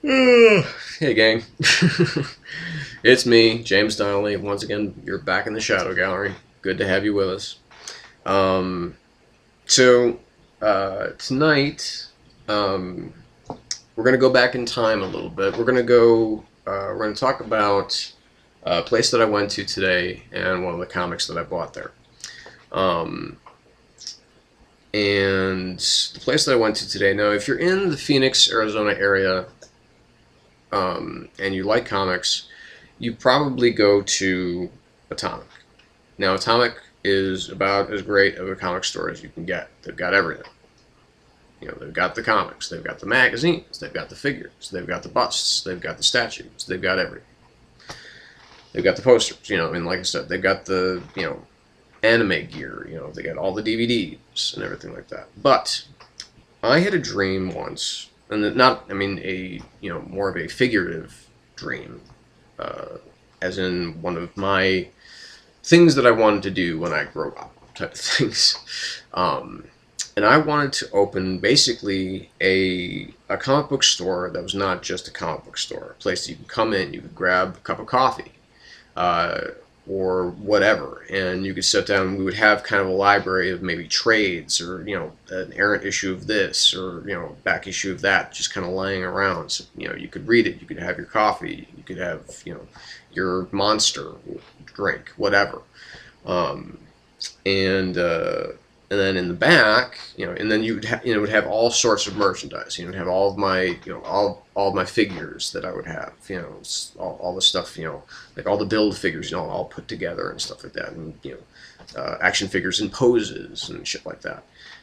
Hey gang, it's me, James Donnelly. Once again, you're back in the Shadow Gallery. Good to have you with us. Um, tonight, um, we're gonna go back in time a little bit. We're gonna talk about a place that I went to today and one of the comics that I bought there. Um, and the place that I went to today. Now, if you're in the Phoenix, Arizona area, and you like comics, you probably go to Atomic. Now, Atomic is about as great of a comic store as you can get. They've got everything. You know, they've got the comics, they've got the magazines, they've got the figures, they've got the busts, they've got the statues, they've got everything. They've got the posters, and like I said, they've got the, anime gear, they got all the DVDs and everything like that. But I had a dream once, and not, I mean, more of a figurative dream, as in one of my things that I wanted to do when I grow up, type of things. And I wanted to open basically a comic book store that was not just a comic book store, a place that you could come in, you could grab a cup of coffee, or whatever, and you could sit down and we would have kind of a library of maybe trades or an errant issue of this or back issue of that just kind of lying around. So you could read it, you could have your coffee, you could have your monster drink, whatever. um, and then in the back, and then you would have all sorts of merchandise. You'd have all of my, all of my figures that I would have, all the stuff, like all the build figures, all put together and stuff like that, and action figures and poses and shit like that.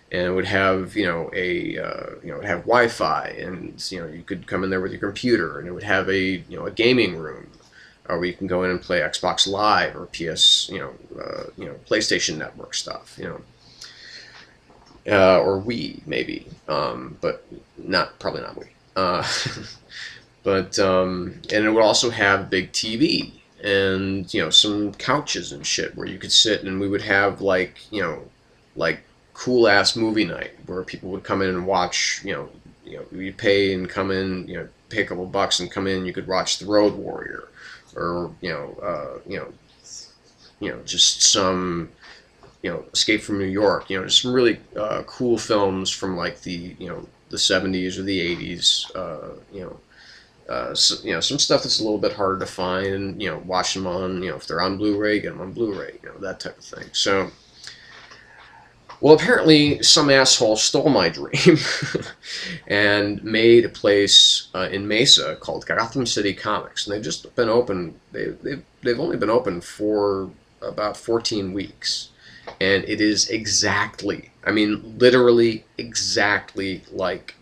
And it would have, it would have Wi-Fi, and you could come in there with your computer, and it would have a gaming room, or you can go in and play Xbox Live or PS, PlayStation Network stuff, or Wii maybe, but probably not Wii. And it would also have a big TV and some couches and shit where you could sit, and we would have like cool ass movie night where people would come in and watch. You'd pay and come in, pay a couple bucks and come in. You could watch The Road Warrior, or just some Escape from New York, just some really cool films from like the 70s or the 80s, some stuff that's a little bit harder to find, and watch them on, if they're on Blu-ray, get them on Blu-ray, that type of thing. So, well, apparently some asshole stole my dream and made a place in Mesa called Gotham City Comics, and they've just been open. They've only been open for about 14 weeks. And it is exactly, I mean, literally exactly like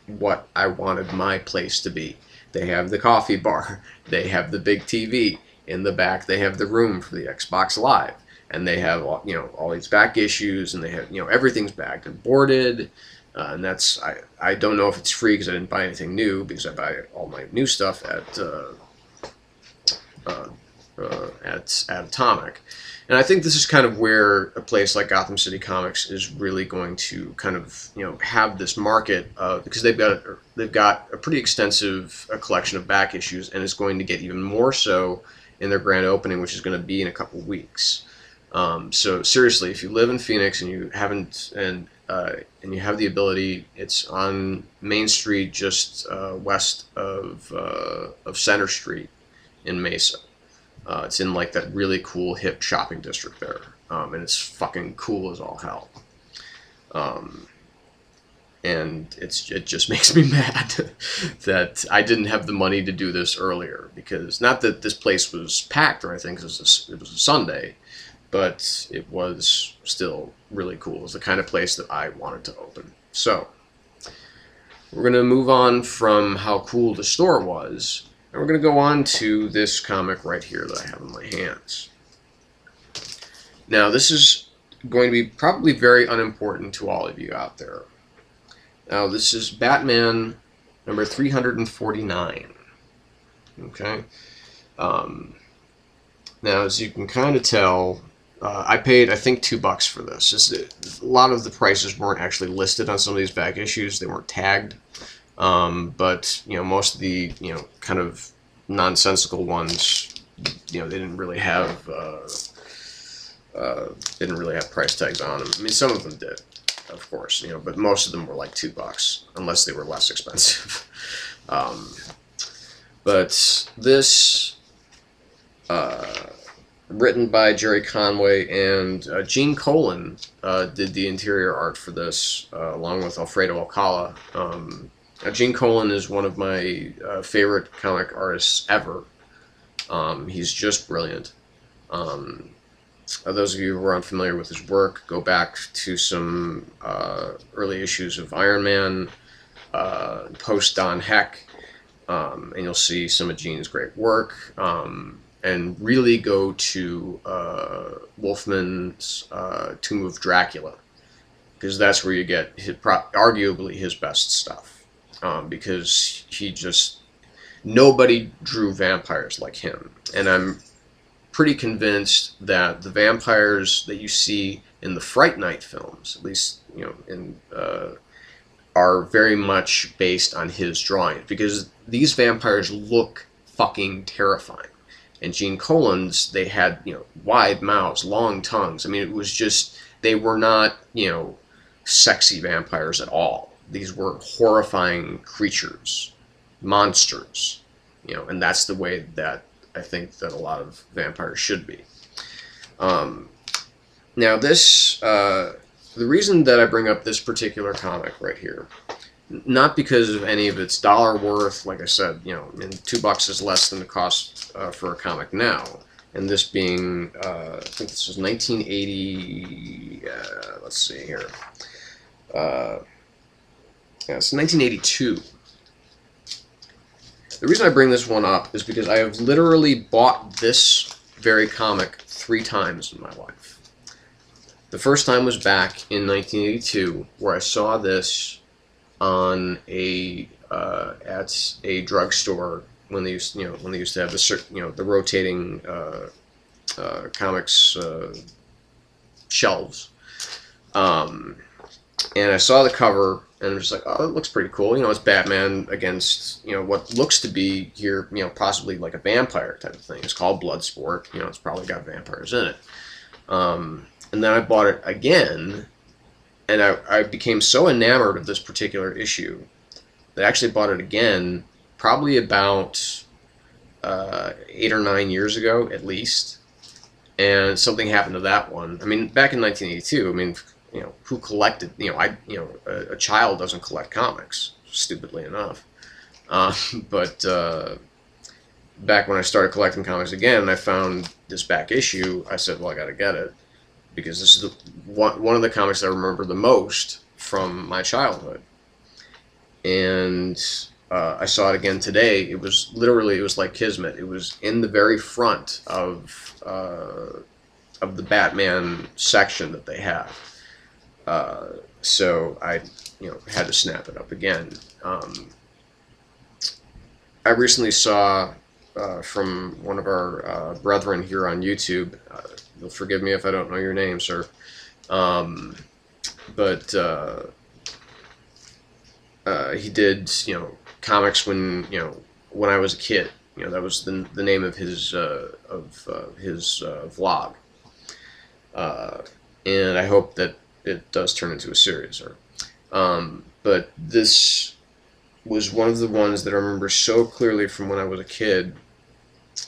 what I wanted my place to be. They have the coffee bar, they have the big TV, in the back they have the room for the Xbox Live, and they have all these back issues, and they have everything's bagged and boarded, and that's I don't know if it's free because I didn't buy anything new, because I buy all my new stuff at Atomic. And I think this is kind of where a place like Gotham City Comics is really going to kind of have this market, because they've got a pretty extensive collection of back issues, and it's going to get even more so in their grand opening, which is going to be in a couple weeks. So seriously, if you live in Phoenix and you haven't and you have the ability, it's on Main Street, just west of Center Street in Mesa. It's in like that really cool hip shopping district there, and it's fucking cool as all hell. And it just makes me mad that I didn't have the money to do this earlier, because not that this place was packed or anything, because it was a Sunday, but it was still really cool. It was the kind of place that I wanted to open. So we're gonna move on from how cool the store was. And we're going to go on to this comic right here that I have in my hands. Now, this is going to be probably very unimportant to all of you out there. Now, this is Batman number 349. Okay? Now, as you can kind of tell, I paid, I think, $2 for this. A lot of the prices weren't actually listed on some of these back issues. They weren't tagged. But most of the kind of nonsensical ones, they didn't really have price tags on them. I mean, some of them did, of course, but most of them were like $2, unless they were less expensive. But this, written by Jerry Conway, and Gene Colan did the interior art for this, along with Alfredo Alcala. Gene Colan is one of my favorite comic artists ever. He's just brilliant. Those of you who are unfamiliar with his work, go back to some early issues of Iron Man, post Don Heck, and you'll see some of Gene's great work. And really go to Wolfman's Tomb of Dracula, because that's where you get arguably his best stuff. Because nobody drew vampires like him, and I'm pretty convinced that the vampires that you see in the Fright Night films, at least are very much based on his drawing, because these vampires look fucking terrifying. And Gene Colan's, they had wide mouths, long tongues. I mean, it was just, they were not sexy vampires at all. These were horrifying creatures, monsters, and that's the way that I think that a lot of vampires should be. Now this, the reason that I bring up this particular comic right here, not because of any of its dollar worth, like I said, $2 is less than the cost for a comic now, and this being, I think this was 1980, let's see here, yeah, it's 1982. The reason I bring this one up is because I have literally bought this very comic 3 times in my life. The first time was back in 1982, where I saw this on at a drugstore when they used to have the rotating comics shelves, and I saw the cover and I was just like, oh, it looks pretty cool. It's Batman against what looks to be here, possibly like a vampire type of thing. It's called Bloodsport. It's probably got vampires in it. And then I bought it again, and I became so enamored of this particular issue that I actually bought it again probably about 8 or 9 years ago at least. And something happened to that one. I mean, back in 1982, I mean, who collected, a child doesn't collect comics, stupidly enough. But back when I started collecting comics again, and I found this back issue, I said, well, I gotta get it, because this is one of the comics I remember the most from my childhood. And I saw it again today. It was like Kismet. It was in the very front of the Batman section that they have. So I, had to snap it up again. I recently saw from one of our brethren here on YouTube. You'll forgive me if I don't know your name, sir. But he did, comics when I was a kid. That was the name of his vlog. And I hope that it does turn into a series. But this was one of the ones that I remember so clearly from when I was a kid,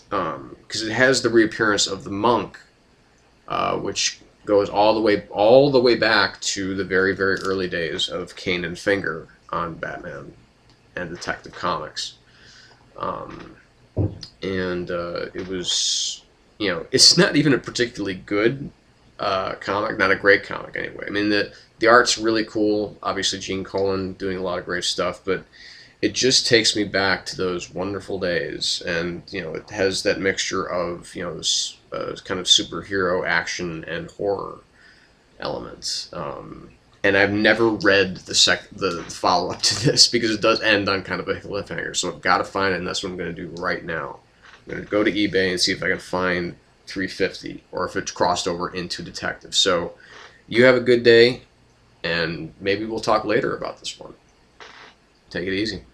because it has the reappearance of the monk, which goes all the way back to the very, very early days of Cane and Finger on Batman and Detective Comics. And it was, it's not even a particularly good comic, not a great comic anyway. I mean, the art's really cool. Obviously, Gene Colan doing a lot of great stuff, but it just takes me back to those wonderful days. And it has that mixture of this kind of superhero action and horror elements. And I've never read the follow up to this, because it does end on kind of a cliffhanger. So I've got to find it, and that's what I'm going to do right now. I'm going to go to eBay and see if I can find 350, or if it's crossed over into Detective. So you have a good day, and maybe we'll talk later about this one. Take it easy.